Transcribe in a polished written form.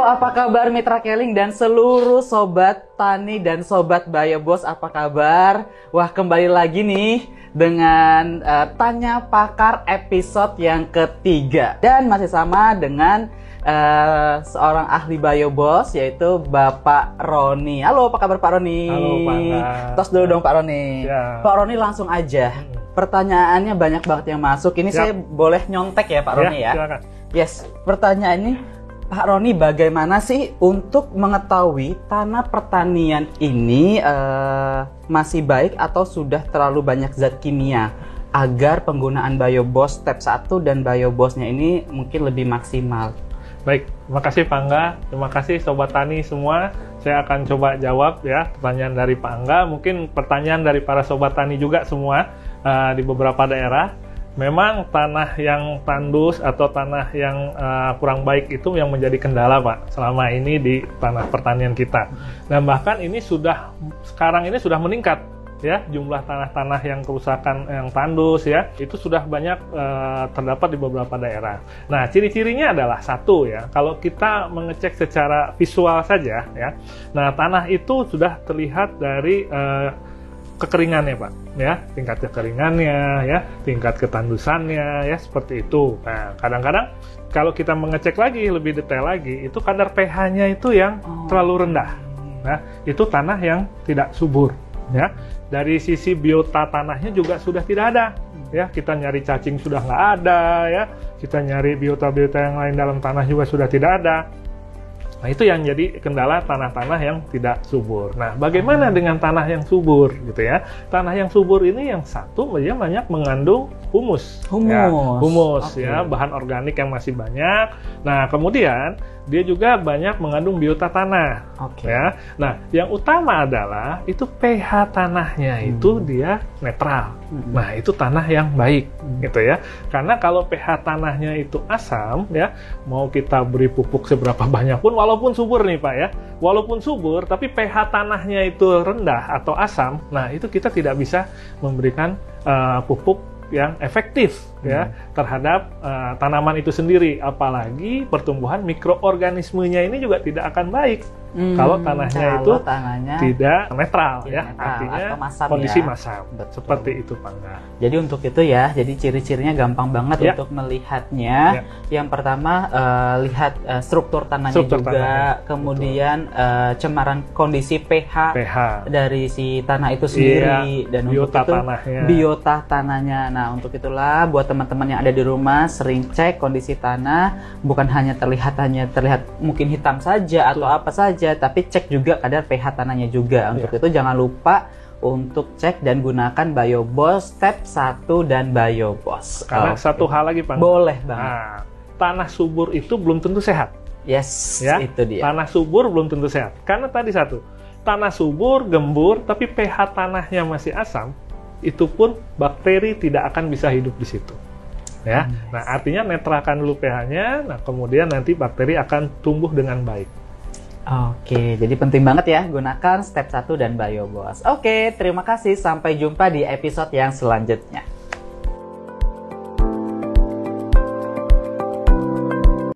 apa kabar Mitra Keling dan seluruh sobat tani dan sobat Biobos, apa kabar? Wah, kembali lagi nih dengan Tanya Pakar episode yang ketiga. Dan masih sama dengan seorang ahli Biobos, yaitu Bapak Roni. Halo, apa kabar Pak Roni? Halo Pak. Tos dulu dong Pak Roni. Ya. Pak Roni langsung aja. Pertanyaannya banyak banget yang masuk. Ini saya boleh nyontek ya Pak Roni ya? Silakan. Yes, pertanyaan ini Pak Roni, bagaimana sih untuk mengetahui tanah pertanian ini masih baik atau sudah terlalu banyak zat kimia agar penggunaan Biobos step 1 dan Biobosnya ini mungkin lebih maksimal? Baik, terima kasih Pak Angga, terima kasih Sobat Tani semua. Saya akan coba jawab ya pertanyaan dari Pak Angga, mungkin pertanyaan dari para Sobat Tani juga semua di beberapa daerah. Memang tanah yang tandus atau tanah yang kurang baik itu yang menjadi kendala Pak selama ini di tanah pertanian kita. Dan bahkan ini sekarang ini sudah meningkat ya, jumlah tanah-tanah yang kerusakan yang tandus ya, itu sudah banyak terdapat di beberapa daerah. Nah, ciri-cirinya adalah satu ya, kalau kita mengecek secara visual saja ya, nah tanah itu sudah terlihat dari kekeringannya Pak ya, tingkat kekeringannya ya, tingkat ketandusannya ya, seperti itu. Nah, kadang-kadang kalau kita mengecek lagi lebih detail lagi, itu kadar pH-nya itu yang terlalu rendah. Nah, itu tanah yang tidak subur ya. Dari sisi biota tanahnya juga sudah tidak ada ya, kita nyari cacing sudah nggak ada ya, kita nyari biota-biota yang lain dalam tanah juga sudah tidak ada. Nah, itu yang jadi kendala tanah-tanah yang tidak subur. Nah, bagaimana dengan tanah yang subur gitu ya? Tanah yang subur ini yang satu, dia banyak mengandung humus. Humus ya, bahan organik yang masih banyak. Nah, kemudian dia juga banyak mengandung biota tanah. Ya. Nah, yang utama adalah itu pH tanahnya itu dia netral. Nah, itu tanah yang baik gitu ya. Karena kalau pH tanahnya itu asam ya, mau kita beri pupuk seberapa banyak pun, walaupun subur nih Pak ya, walaupun subur tapi pH tanahnya itu rendah atau asam, nah itu kita tidak bisa memberikan pupuk yang efektif ya terhadap tanaman itu sendiri, apalagi pertumbuhan mikroorganismenya ini juga tidak akan baik kalau tanahnya itu tidak netral ya, artinya kondisi masam. Seperti itu Pak Angga. Jadi untuk itu ya, jadi ciri-cirinya gampang banget untuk melihatnya. Yang pertama lihat struktur tanahnya kemudian cemaran kondisi pH dari si tanah itu sendiri, dan biota untuk itu biota tanahnya. Nah, untuk itulah buat teman-teman yang ada di rumah, sering cek kondisi tanah, bukan hanya terlihat mungkin hitam saja atau apa saja, tapi cek juga kadar pH tanahnya juga. Untuk itu jangan lupa untuk cek dan gunakan Biobos step 1 dan Biobos. Karena satu hal lagi Pak, boleh banget. Nah, tanah subur itu belum tentu sehat. Yes, ya? Itu dia. Tanah subur belum tentu sehat. Karena tadi satu, tanah subur, gembur, tapi pH tanahnya masih asam, itu pun bakteri tidak akan bisa hidup di situ. Ya, nah artinya netralkan dulu pH-nya, nah kemudian nanti bakteri akan tumbuh dengan baik. Oke, jadi penting banget ya gunakan step 1 dan Biobos. Oke, terima kasih, sampai jumpa di episode yang selanjutnya.